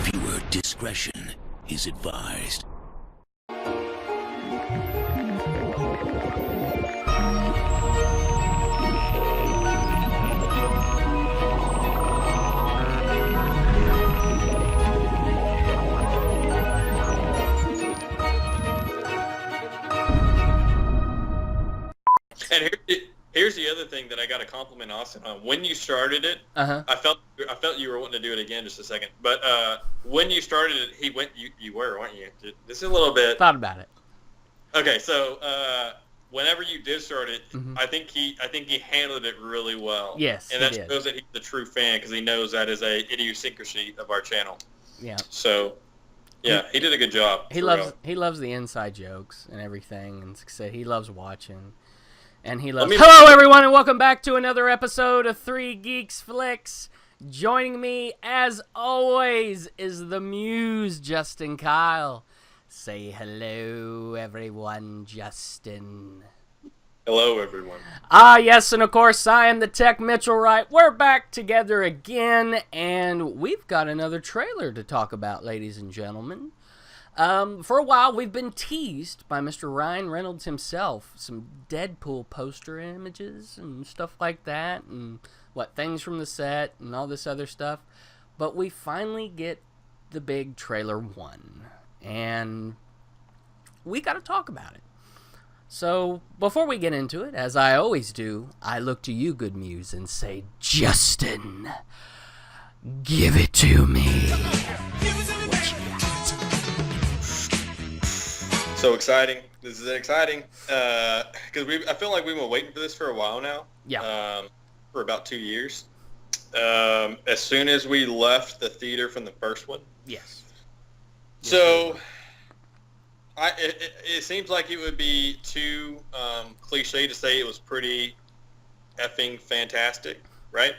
Viewer discretion is advised. And here's the other thing that I got to compliment Austin on. When you started it, I felt you were wanting to do it again just a second. But when you started it, you were, weren't you? This is a little bit. Thought about it. Okay, so whenever you did start it, I think he handled it really well. Yes, and that shows that he's a true fan because he knows that is a idiosyncrasy of our channel. Yeah. So. Yeah, he did a good job. He loves the inside jokes and everything, and he loves watching. And he loves... Hello, everyone, and welcome back to another episode of 3 Geeks Flix. Joining me, as always, is the muse, Justin Kyle. Say hello, everyone, Justin. Hello, everyone. Yes, and of course, I am the Tech Mitchell Wright. We're back together again, and we've got another trailer to talk about, ladies and gentlemen. For a while, we've been teased by Mr. Ryan Reynolds himself. Some Deadpool poster images and stuff like that, and things from the set and all this other stuff. But we finally get the big trailer 1, and we got to talk about it. So, before we get into it, as I always do, I look to you, good muse, and say, Justin, give it to me. So exciting! This is exciting because I feel like we've been waiting for this for a while now. Yeah. For about 2 years. As soon as we left the theater from the first one. Yes. So, it seems like it would be too cliche to say it was pretty effing fantastic, right?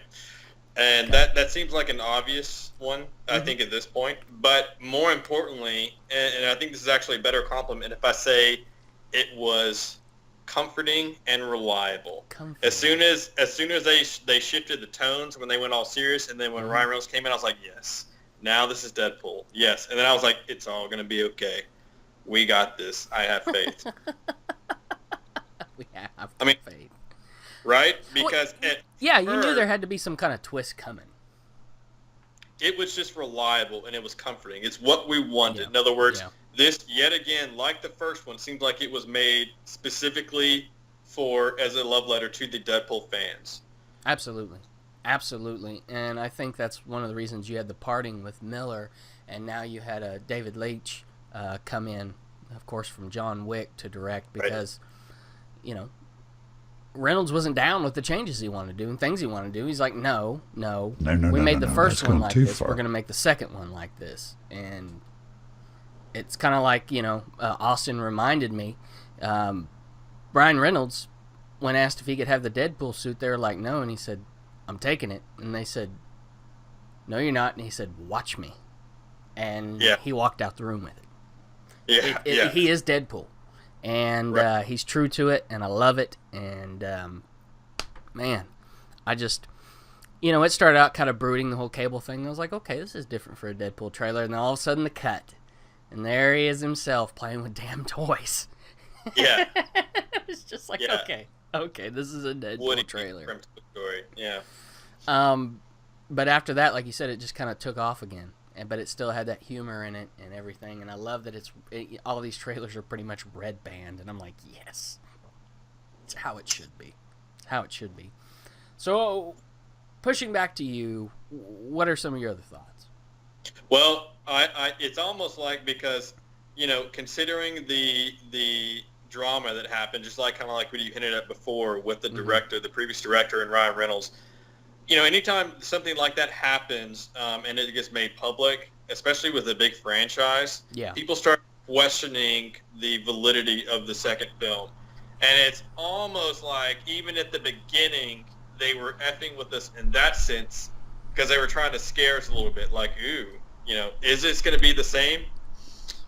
And that seems like an obvious one, I think, at this point. But more importantly, and I think this is actually a better compliment if I say it was comforting and reliable. As soon as they shifted the tones when they went all serious, and then when Ryan Reynolds came in, I was like, yes, now this is Deadpool. Yes. And then I was like, it's all going to be okay. We got this. I have faith. We have faith. Right? Because you knew there had to be some kind of twist coming. It was just reliable and it was comforting. It's what we wanted. Yeah. In other words, this, yet again, like the first one, seems like it was made specifically as a love letter to the Deadpool fans. Absolutely. Absolutely. And I think that's one of the reasons you had the parting with Miller, and now you had David Leitch come in, of course, from John Wick to direct, because, Reynolds wasn't down with the changes he wanted to do and things he wanted to do. He's like, no. We made the first one like this. We're going to make the second one like this. And it's kind of like, Austin reminded me, Ryan Reynolds, when asked if he could have the Deadpool suit, they were like, no. And he said, I'm taking it. And they said, no, you're not. And he said, watch me. And he walked out the room with it. He is Deadpool. And he's true to it, and I love it. And, man, I just, it started out kind of brooding, the whole cable thing. I was like, okay, this is different for a Deadpool trailer. And then all of a sudden the cut. And there he is himself playing with damn toys. Yeah. It was just like, okay, this is a Deadpool trailer. From Toy Story. Yeah. But after that, like you said, it just kind of took off again. But it still had that humor in it and everything. And I love that all of these trailers are pretty much red band. And I'm like, yes. It's how it should be. So, pushing back to you, what are some of your other thoughts? Well, it's almost like, because, considering the drama that happened, just like kind of like what you hinted at before with the director, the previous director, and Ryan Reynolds, anytime something like that happens and it gets made public, especially with a big franchise, people start questioning the validity of the second film. And it's almost like, even at the beginning, they were effing with us in that sense, because they were trying to scare us a little bit, like, ooh, is this going to be the same?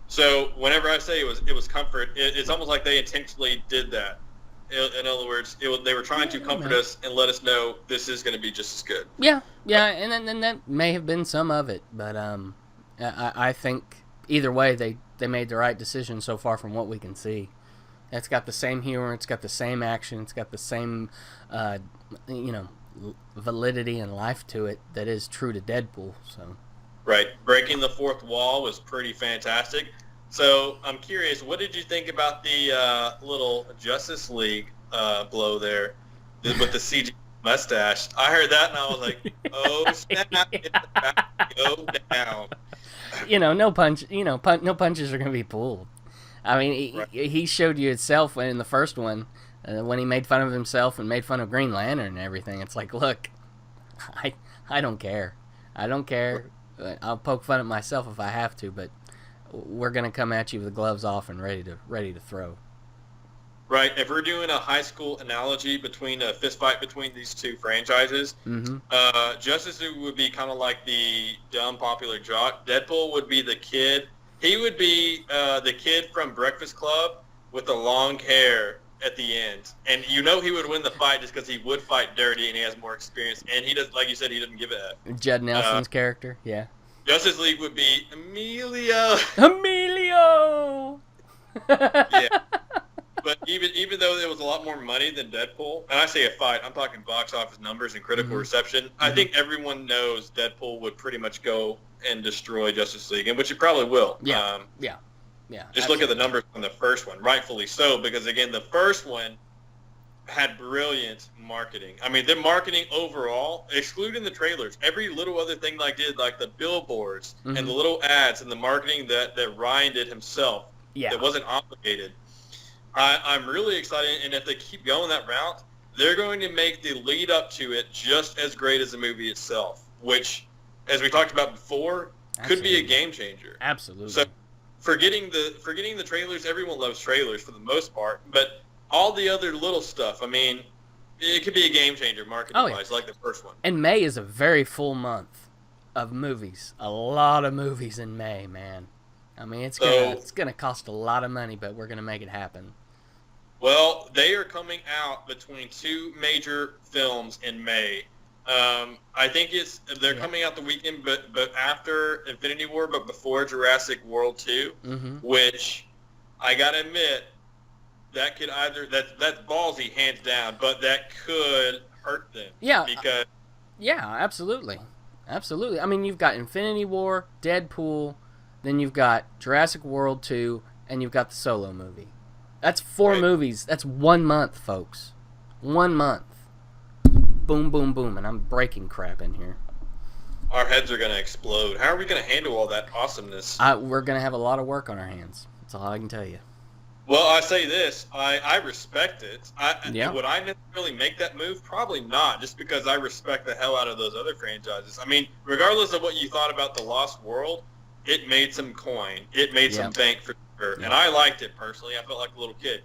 So whenever I say it was comfort, it's almost like they intentionally did that. In other words, they were trying to comfort us and let us know this is going to be just as good. Yeah, and then that may have been some of it, but I think either way they made the right decision so far from what we can see. It's got the same humor, it's got the same action, it's got the same validity and life to it that is true to Deadpool. So right, breaking the fourth wall was pretty fantastic. So I'm curious, what did you think about the little Justice League blow there with the CG mustache? I heard that and I was like, oh snap, it's about to go down. No punches are gonna be pulled. I mean, Right. he showed you itself in the first one when he made fun of himself and made fun of Green Lantern and everything. It's like, look, I don't care. I don't care. I'll poke fun at myself if I have to, but we're gonna come at you with the gloves off and ready to throw. Right. If we're doing a high school analogy between a fist fight between these two franchises, Justice League would be kind of like the dumb popular jock. Deadpool would be the kid. He would be the kid from Breakfast Club with the long hair at the end. And he would win the fight just because he would fight dirty and he has more experience. And he does, like you said, he doesn't give a F. Judd Nelson's character, yeah. Justice League would be Emilio. Emilio! Yeah. But even though there was a lot more money than Deadpool, and I say a fight, I'm talking box office numbers and critical reception, I think everyone knows Deadpool would pretty much go and destroy Justice League, and which it probably will. Yeah. Just look at the numbers on the first one, rightfully so, because again, the first one had brilliant marketing. I mean, their marketing overall, excluding the trailers, every little other thing they did, like the billboards and the little ads and the marketing that Ryan did himself, that wasn't obligated. I'm really excited, and if they keep going that route, they're going to make the lead up to it just as great as the movie itself, which, as we talked about before, could be a game changer. Absolutely. So, forgetting the trailers, everyone loves trailers for the most part, but all the other little stuff, I mean, it could be a game changer marketing-wise, like the first one. And May is a very full month of movies. A lot of movies in May, man. I mean, it's gonna cost a lot of money, but we're gonna make it happen. Well, they are coming out between two major films in May. I think they're coming out the weekend, but after Infinity War, but before Jurassic World 2, which I gotta admit, that could that's ballsy hands down, but that could hurt them. Yeah. Because absolutely. I mean, you've got Infinity War, Deadpool, then you've got Jurassic World 2, and you've got the Solo movie. That's 4 movies. That's 1 month, folks. 1 month. Boom, boom, boom, and I'm breaking crap in here. Our heads are going to explode. How are we going to handle all that awesomeness? We're going to have a lot of work on our hands. That's all I can tell you. Well, I say this. I respect it. Would I necessarily make that move? Probably not, just because I respect the hell out of those other franchises. I mean, regardless of what you thought about The Lost World, it made some coin. It made some bank for sure. And I liked it personally. I felt like a little kid.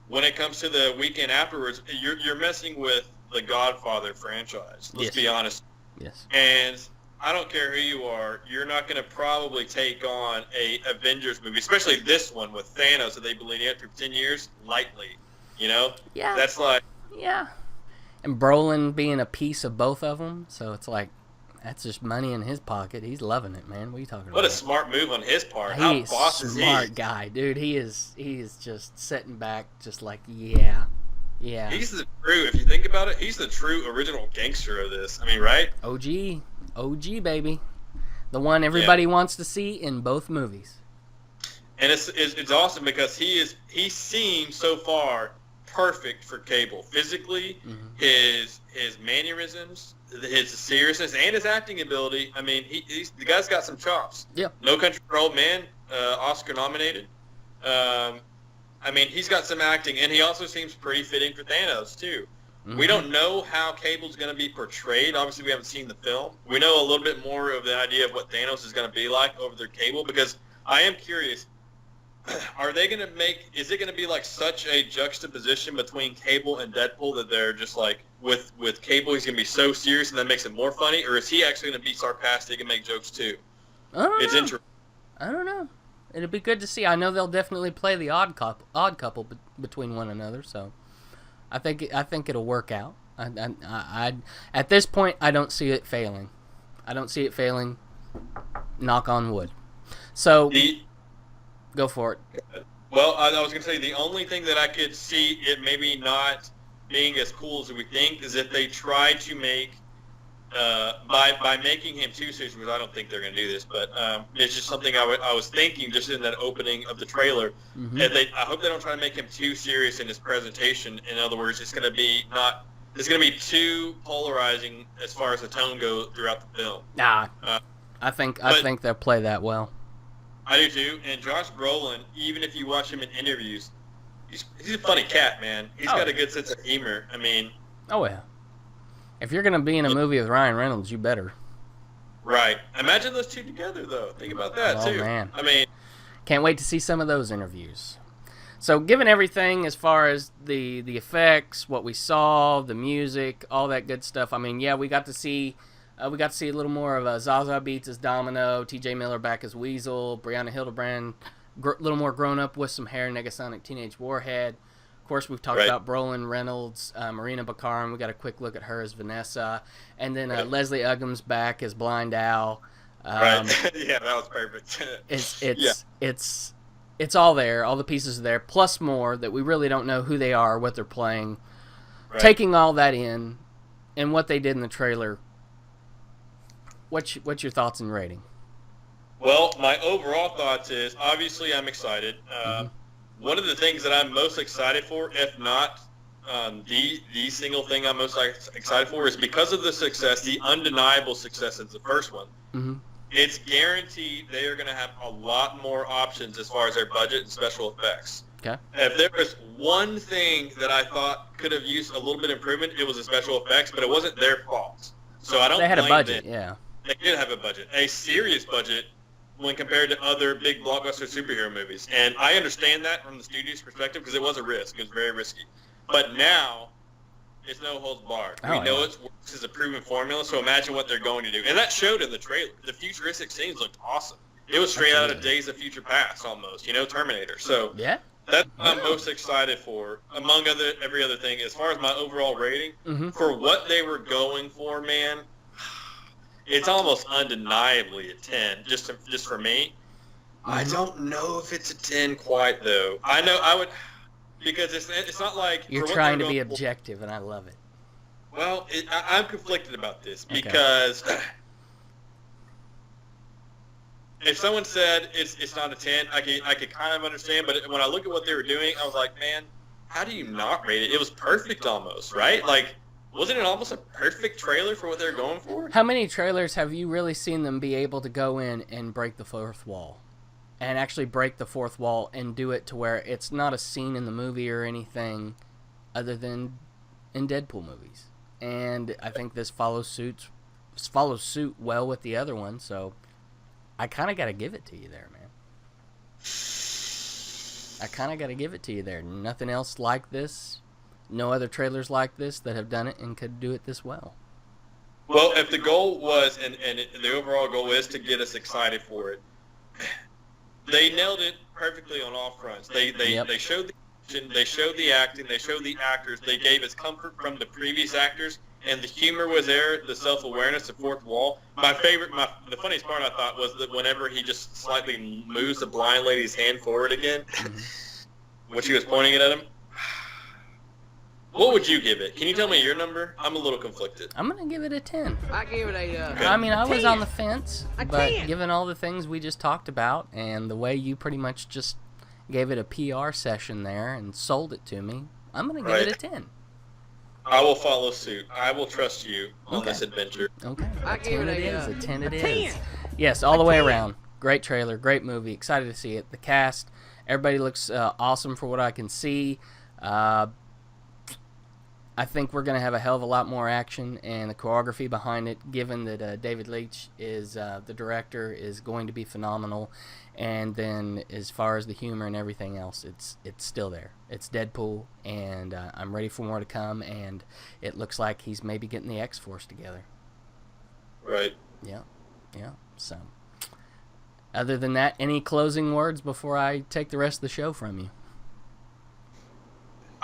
When it comes to the weekend afterwards, you're messing with the Godfather franchise. Let's be honest. Yes. And I don't care who you are, you're not going to probably take on a Avengers movie, especially this one with Thanos that they've been leading up to for 10 years, lightly. Yeah. That's like... Yeah. And Brolin being a piece of both of them, so it's like, that's just money in his pocket. He's loving it, man. What are you talking about? What a smart move on his part. He's a smart guy, dude. He is just sitting back, just like, yeah. He's the true, if you think about it, he's the true original gangster of this. I mean, right? OG, baby. The one everybody wants to see in both movies. And it's awesome because he seems so far perfect for Cable. Physically, his mannerisms, his seriousness, and his acting ability. I mean, the guy's got some chops. Yeah. No Country for Old Men, Oscar nominated. I mean, he's got some acting, and he also seems pretty fitting for Thanos, too. We don't know how Cable's going to be portrayed. Obviously, we haven't seen the film. We know a little bit more of the idea of what Thanos is going to be like over their Cable, because I am curious, are they going to is it going to be like such a juxtaposition between Cable and Deadpool that they're just like, with Cable, he's going to be so serious and that makes it more funny, or is he actually going to be sarcastic and make jokes, too? It's interesting. I don't know. It'll be good to see. I know they'll definitely play the odd couple between one another, so I think it'll work out. I at this point I don't see it failing. Knock on wood. So, go for it. Well, I was going to say the only thing that I could see it maybe not being as cool as we think is if they try to make by making him too serious, because I don't think they're going to do this, but it's just something I was thinking just in that opening of the trailer. Mm-hmm. And I hope they don't try to make him too serious in his presentation. In other words, it's going to be too polarizing as far as the tone goes throughout the film. Nah, I think they'll play that well. I do too. And Josh Brolin, even if you watch him in interviews, he's a funny cat, man. He's got a good sense of humor. I mean, oh yeah. If you're gonna be in a movie with Ryan Reynolds, you better. Right. Imagine those two together, though. Think about that too. Oh man. I mean, can't wait to see some of those interviews. So, given everything as far as the effects, what we saw, the music, all that good stuff. I mean, yeah, we got to see a little more of Zaza Beetz as Domino, T.J. Miller back as Weasel, Brianna Hildebrand, a little more grown up with some hair, Negasonic Teenage Warhead. Of course, we've talked about Brolin, Reynolds, Marina Baccarin. We got a quick look at her as Vanessa, and then Leslie Uggams back as Blind Al. Yeah, that was perfect. It's all there. All the pieces are there, plus more that we really don't know who they are, what they're playing. Right. Taking all that in, and what they did in the trailer. What's your thoughts and rating? Well, my overall thoughts is, obviously I'm excited. One of the things that I'm most excited for, if not the single thing I'm most excited for, is because of the success, the undeniable success of the first one. Mm-hmm. It's guaranteed they are going to have a lot more options as far as their budget and special effects. Okay. If there was one thing that I thought could have used a little bit of improvement, it was the special effects, but it wasn't their fault. So I don't blame them. They had a budget, yeah. They did have a budget, a serious budget when compared to other big blockbuster superhero movies. And I understand that from the studio's perspective because it was a risk. It was very risky. But now, it's no holds barred. We know it works as a proven formula, so imagine what they're going to do. And that showed in the trailer. The futuristic scenes looked awesome. It was straight out of Days of Future Past almost, Terminator. So yeah. That's what I'm most excited for, among every other thing. As far as my overall rating, for what they were going for, man, it's almost undeniably a 10, just for me. I don't know if it's a 10 quite, though. I know I would, because it's not like... You're trying to be objective, and I love it. Well, I'm conflicted about this, because if someone said it's not a 10, I could kind of understand, but when I look at what they were doing, I was like, man, how do you not rate it? It was perfect almost, right? Like, wasn't it almost a perfect trailer for what they're going for? How many trailers have you really seen them be able to go in and break the fourth wall? And actually break the fourth wall and do it to where it's not a scene in the movie or anything other than in Deadpool movies. And I think this follows suit well with the other one, so I kind of got to give it to you there, man. I kind of got to give it to you there. Nothing else like this. No other trailers like this that have done it and could do it this well. Well, if the goal was, and the overall goal is to get us excited for it, they nailed it perfectly on all fronts. They showed the action, they showed the acting, they showed the actors. They gave us comfort from the previous actors, and the humor was there, the self-awareness, the fourth wall. The funniest part I thought was that whenever he just slightly moves the blind lady's hand forward again, when she was pointing it at him. What would you give it? Can you tell me your number? I'm a little conflicted. I'm going to give it a 10. I give it a... I mean, I was on the fence, but given all the things we just talked about and the way you pretty much just gave it a PR session there and sold it to me, I'm going to give it a 10. I will follow suit. I will trust you on this adventure. Okay. A 10 it is. A 10 it is. Yes, all the way around. Great trailer. Great movie. Excited to see it. The cast. Everybody looks awesome for what I can see. I think we're going to have a hell of a lot more action, and the choreography behind it, given that David Leitch is the director, is going to be phenomenal. And then as far as the humor and everything else, it's still there. It's Deadpool, and I'm ready for more to come, and it looks like he's maybe getting the X-Force together. Right. Yeah. So, other than that, any closing words before I take the rest of the show from you?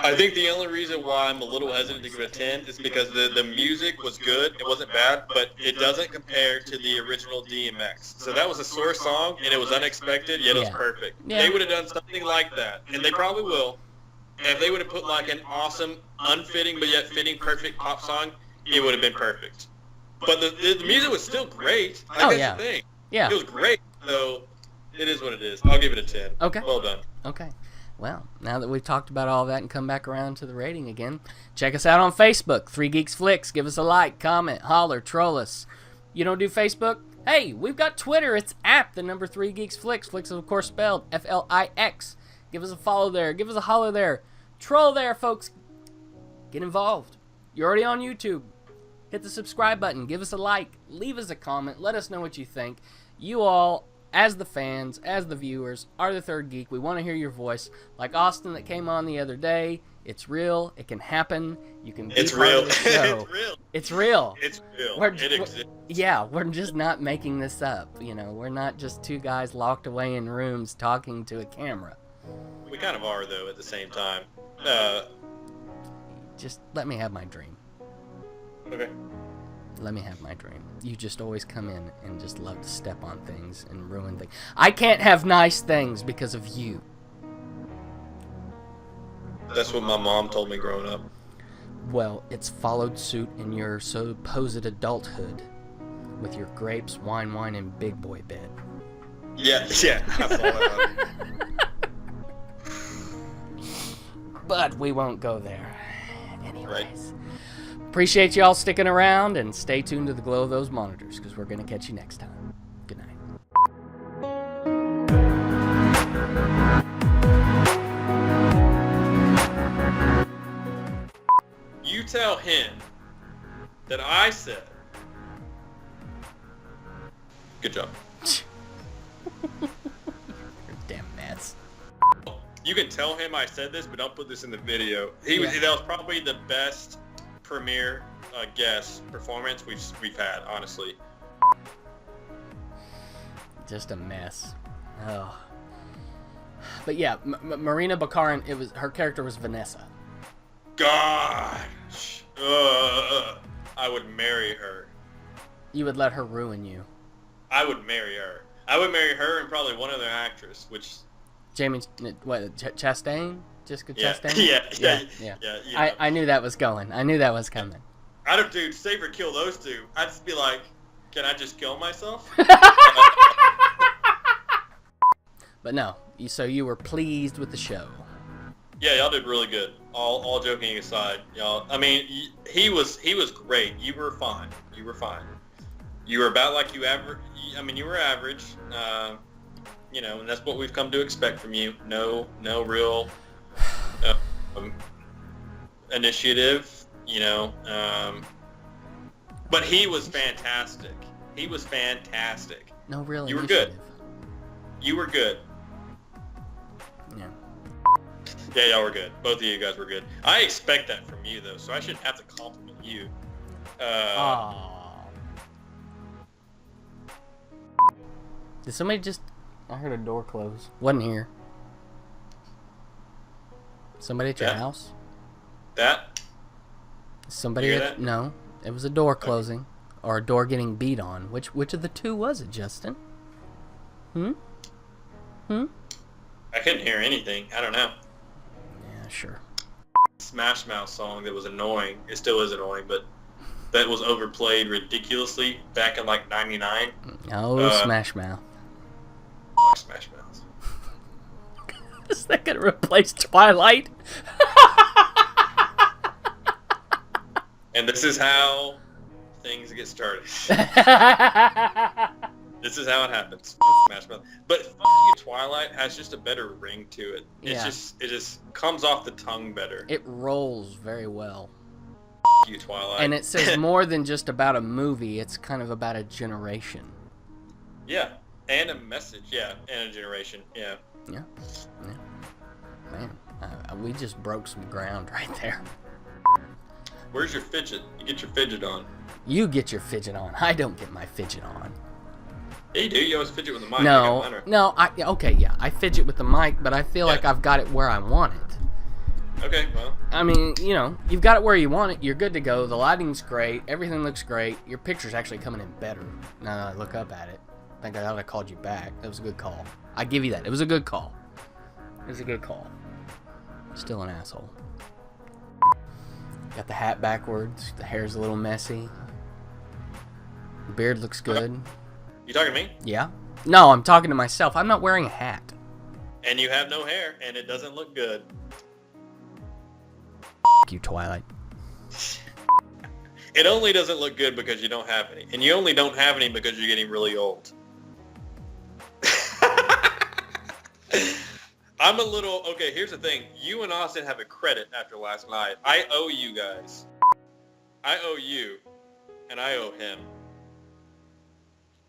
I think the only reason why I'm a little hesitant to give it a 10 is because the music was good. It wasn't bad, but it doesn't compare to the original DMX. So that was a sore song, and it was unexpected, yet it was perfect. Yeah. They would have done something like that, and they probably will. And if they would have put like an awesome, unfitting, but yet fitting perfect pop song, it would have been perfect. But the music was still great. That's the thing. Yeah. It was great, so it is what it is. I'll give it a 10. Okay. Well done. Okay. Well, now that we've talked about all that and come back around to the rating again, check us out on Facebook, 3 Geeks Flix. Give us a like, comment, holler, troll us. You don't do Facebook? Hey, we've got Twitter. It's @ 3 Geeks Flix. Flix is, of course, spelled Flix. Give us a follow there. Give us a holler there. Troll there, folks. Get involved. You're already on YouTube. Hit the subscribe button. Give us a like. Leave us a comment. Let us know what you think. You all, as the fans, as the viewers, are the third geek. We want to hear your voice. Like Austin that came on the other day. It's real. It can happen. You can be part of the show. It's real. It's real. It's real. It exists. Yeah, we're just not making this up. You know, we're not just two guys locked away in rooms talking to a camera. We kind of are, though, at the same time. Just let me have my dream. Okay. Let me have my dream. You just always come in and just love to step on things and ruin things. I can't have nice things because of you. That's what my mom told me growing up. Well, it's followed suit in your supposed adulthood with your grapes, wine, and big boy bed. Yeah, I saw that. But we won't go there. Anyways. Right. Appreciate y'all sticking around, and stay tuned to the glow of those monitors, because we're going to catch you next time. Good night. You tell him that I said, good job. Damn mess. You can tell him I said this, but don't put this in the video. That was probably the best premiere guest performance we've had, honestly. Just a mess. Oh. But yeah, Marina Baccarin, her character was Vanessa. Gosh. I would marry her. You would let her ruin you. I would marry her. I would marry her and probably one other actress, which... Jamie, Chastain? Jessica Chastain? Yeah. I knew that was going. I knew that was coming. I'd have, dude, save or kill those two. I'd just be like, can I just kill myself? But no, so you were pleased with the show. Yeah, y'all did really good. All joking aside, y'all. I mean, he was great. You were fine. You were about like you average. I mean, you were average. You know, and that's what we've come to expect from you. No real initiative. You know, but he was fantastic. No real. You initiative. were good. You were good. Yeah. Yeah, y'all were good. Both of you guys were good. I expect that from you, though, so I shouldn't have to compliment you. Did somebody just... I heard a door close. Wasn't here. Somebody at your house? That? Somebody at... No. It was a door closing. Or a door getting beat on. Which of the two was it, Justin? I couldn't hear anything. I don't know. Yeah, sure. Smash Mouth song that was annoying. It still is annoying, but that was overplayed ridiculously back in like 99. Oh, Smash Mouth. Smash Mouth. Is that going to replace Twilight? And this is how things get started. This is how it happens. Smash Mouth. But Fuck You Twilight has just a better ring to it. It just comes off the tongue better. It rolls very well. Fuck You Twilight. And it says more than just about a movie. It's kind of about a generation. Yeah. And a message. Yeah. And a generation. Yeah. Yeah. Man, we just broke some ground right there. Where's your fidget? You get your fidget on. You get your fidget on. I don't get my fidget on. Yeah, you do. You always fidget with the mic. No. I fidget with the mic, but I feel like I've got it where I want it. Okay, well. I mean, you know, you've got it where you want it. You're good to go. The lighting's great. Everything looks great. Your picture's actually coming in better now that I look up at it. I think I ought to have called you back. That was a good call. I give you that. It was a good call. It was a good call. Still an asshole. Got the hat backwards. The hair's a little messy. The beard looks good. You talking to me? Yeah. No, I'm talking to myself. I'm not wearing a hat. And you have no hair, and it doesn't look good. You, Twilight. It only doesn't look good because you don't have any. And you only don't have any because you're getting really old. I'm a little... Okay, here's the thing. You and Austin have a credit after last night. I owe you guys. I owe you. And I owe him.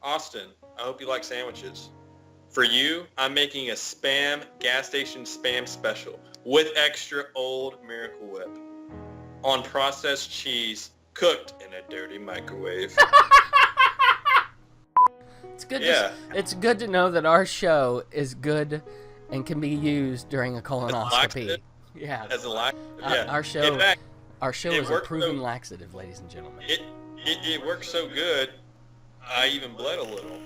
Austin, I hope you like sandwiches. For you, I'm making a spam, gas station spam special with extra old Miracle Whip on processed cheese cooked in a dirty microwave. It's good. Yeah. It's good to know that our show is good and can be used during a colonoscopy. Yeah. As a laxative. Yeah. Our show. In fact, our show is a proven laxative, ladies and gentlemen. It works so good, I even bled a little.